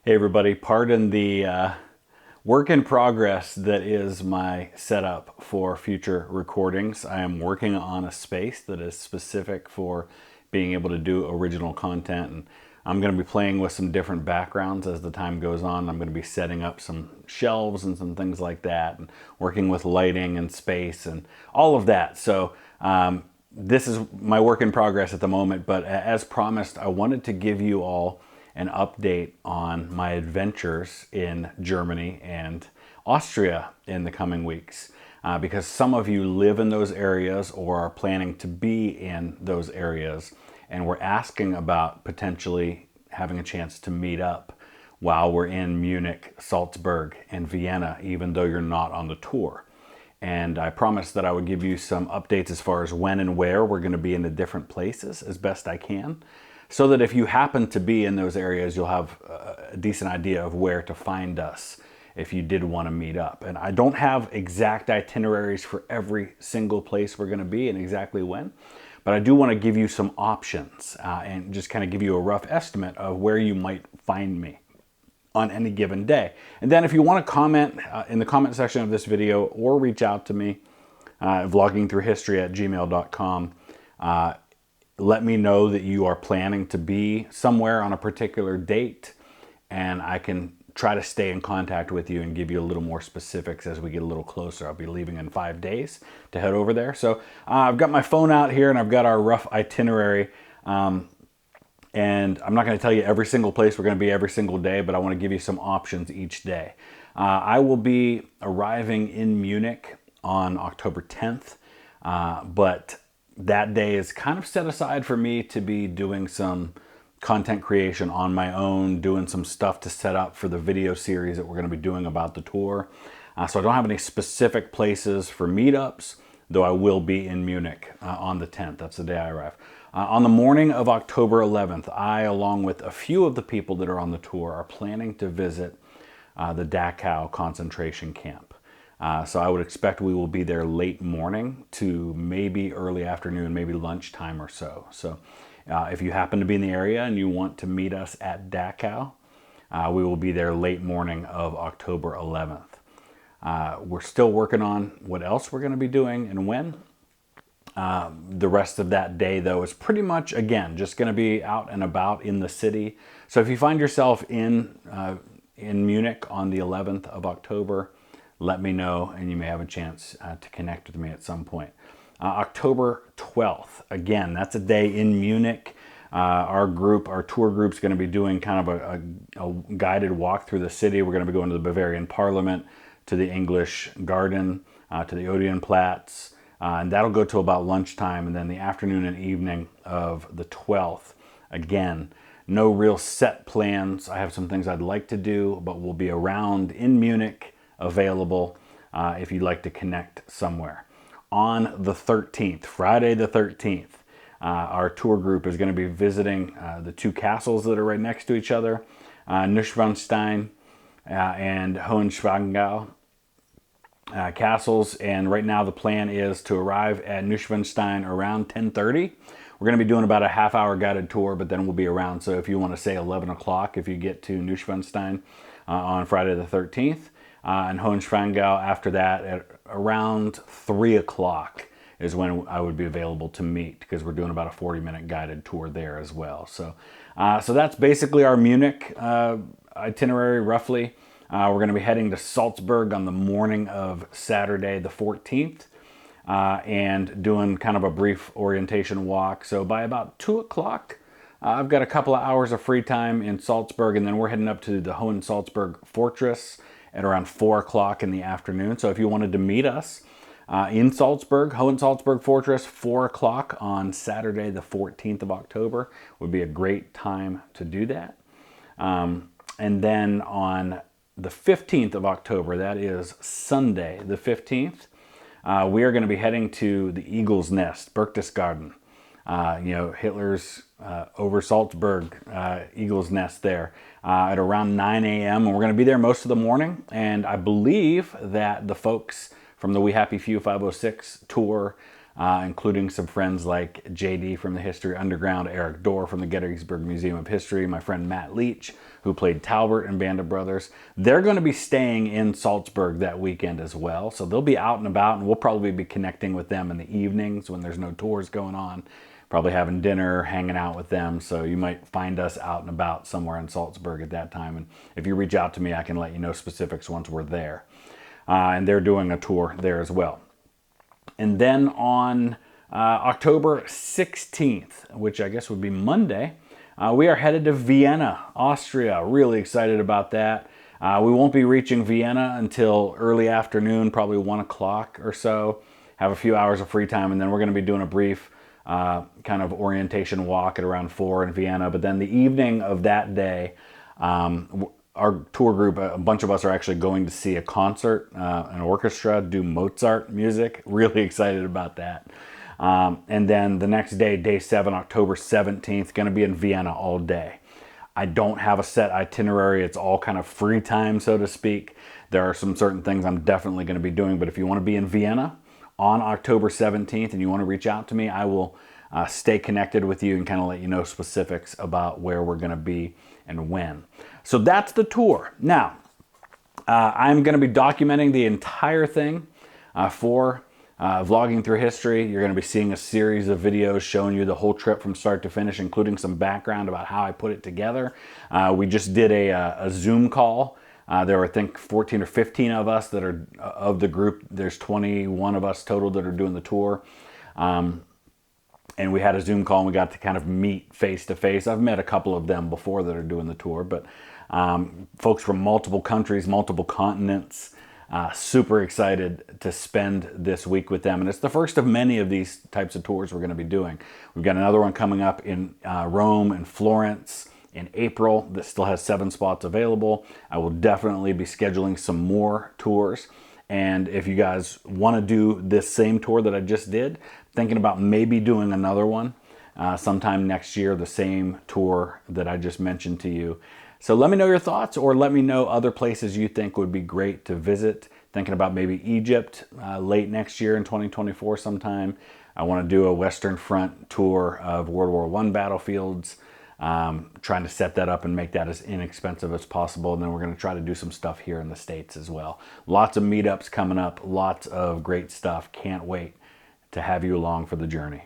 Hey everybody, pardon the work in progress that is my setup for future recordings. I am working on a space that is specific for being able to do original content, and I'm going to be playing with some different backgrounds as the time goes on. I'm going to be setting up some shelves and some things like that, and working with lighting and space and all of that. So this is my work in progress at the moment, but as promised, I wanted to give you all an update on my adventures in Germany and Austria in the coming weeks. Because some of you live in those areas or are planning to be in those areas, and we're asking about potentially having a chance to meet up while we're in Munich, Salzburg, and Vienna, even though you're not on the tour. And I promised that I would give you some updates as far as when and where we're going to be in the different places as best I can, so that if you happen to be in those areas, you'll have a decent idea of where to find us if you did want to meet up. And I don't have exact itineraries for every single place we're going to be and exactly when, but I do want to give you some options and just kind of give you a rough estimate of where you might find me on any given day. And then if you want to comment in the comment section of this video or reach out to me, vloggingthroughhistory@gmail.com, let me know that you are planning to be somewhere on a particular date, and I can try to stay in contact with you and give you a little more specifics as we get a little closer. I'll be leaving in 5 days to head over there. So I've got my phone out here and I've got our rough itinerary. And I'm not going to tell you every single place we're going to be every single day, but I want to give you some options each day. I will be arriving in Munich on October 10th, but that day is kind of set aside for me to be doing some content creation on my own, doing some stuff to set up for the video series that we're going to be doing about the tour. So I don't have any specific places for meetups, though I will be in Munich on the 10th. That's the day I arrive. On the morning of October 11th, I, along with a few of the people that are on the tour, are planning to visit the Dachau concentration camp. So I would expect we will be there late morning to maybe early afternoon, maybe lunchtime or so. So if you happen to be in the area and you want to meet us at Dachau, we will be there late morning of October 11th. We're still working on what else we're going to be doing and when. The rest of that day, though, is pretty much, again, just going to be out and about in the city. So if you find yourself in Munich on the 11th of October, let me know, and you may have a chance to connect with me at some point. October 12th, again, that's a day in Munich. Our tour group's going to be doing kind of a guided walk through the city. We're going to be going to the Bavarian Parliament, to the English Garden, to the Odeonplatz, and that'll go till about lunchtime. And then the afternoon and evening of the 12th, again, no real set plans. I have some things I'd like to do, but we'll be around in Munich, available if you'd like to connect somewhere. On the 13th, Friday the 13th, our tour group is going to be visiting the two castles that are right next to each other, Neuschwanstein and Hohenschwangau castles. And right now the plan is to arrive at Neuschwanstein around 10:30. We're going to be doing about a half-hour guided tour, but then we'll be around. So if you want to say 11 o'clock, if you get to Neuschwanstein on Friday the 13th, and Hohenschwangau after that at around 3 o'clock is when I would be available to meet, because we're doing about a 40-minute guided tour there as well. So that's basically our Munich itinerary, roughly. We're going to be heading to Salzburg on the morning of Saturday the 14th and doing kind of a brief orientation walk. So by about 2 o'clock, I've got a couple of hours of free time in Salzburg, and then we're heading up to the Hohensalzburg Fortress at around 4 o'clock in the afternoon. So if you wanted to meet us in Salzburg, Hohensalzburg Fortress, 4 o'clock on Saturday the 14th of October would be a great time to do that. And then on the 15th of October, that is Sunday the 15th, we are going to be heading to the Eagle's Nest, Berchtesgaden. Hitler's over Salzburg, Eagle's Nest there at around 9 a.m. And we're going to be there most of the morning. And I believe that the folks from the We Happy Few 506 tour including some friends like JD from the History Underground, Eric Dorr from the Gettysburg Museum of History, my friend Matt Leach, who played Talbot in Band of Brothers. They're going to be staying in Salzburg that weekend as well. So they'll be out and about, and we'll probably be connecting with them in the evenings when there's no tours going on, probably having dinner, hanging out with them. So you might find us out and about somewhere in Salzburg at that time. And if you reach out to me, I can let you know specifics once we're there. And they're doing a tour there as well. And then on October 16th, which I guess would be Monday, we are headed to Vienna, Austria. Really excited about that. We won't be reaching Vienna until early afternoon, probably 1 o'clock or so. Have a few hours of free time, and then we're going to be doing a brief kind of orientation walk at around 4 in Vienna. But then the evening of that day, our tour group, a bunch of us are actually going to see a concert, an orchestra do Mozart music. Really excited about that. And then the next day, day 7, October 17th, going to be in Vienna all day. I don't have a set itinerary. It's all kind of free time, so to speak. There are some certain things I'm definitely going to be doing, but if you want to be in Vienna on October 17th and you want to reach out to me, I will stay connected with you and kind of let you know specifics about where we're going to be and when. So that's the tour. Now, I'm going to be documenting the entire thing for Vlogging Through History. You're going to be seeing a series of videos showing you the whole trip from start to finish, including some background about how I put it together. We just did a Zoom call. There were, I think, 14 or 15 of us that are of the group. There's 21 of us total that are doing the tour. And we had a Zoom call and we got to kind of meet face to face. I've met a couple of them before that are doing the tour, but folks from multiple countries, multiple continents. Super excited to spend this week with them. And it's the first of many of these types of tours we're going to be doing. We've got another one coming up in Rome and Florence in April that still has 7 spots available. I will definitely be scheduling some more tours. And if you guys want to do this same tour that I just did, thinking about maybe doing another one sometime next year, the same tour that I just mentioned to you. So let me know your thoughts, or let me know other places you think would be great to visit. Thinking about maybe Egypt late next year in 2024 sometime. I want to do a Western Front tour of World War I battlefields. Trying to set that up and make that as inexpensive as possible. And then we're going to try to do some stuff here in the States as well. Lots of meetups coming up, lots of great stuff. Can't wait to have you along for the journey.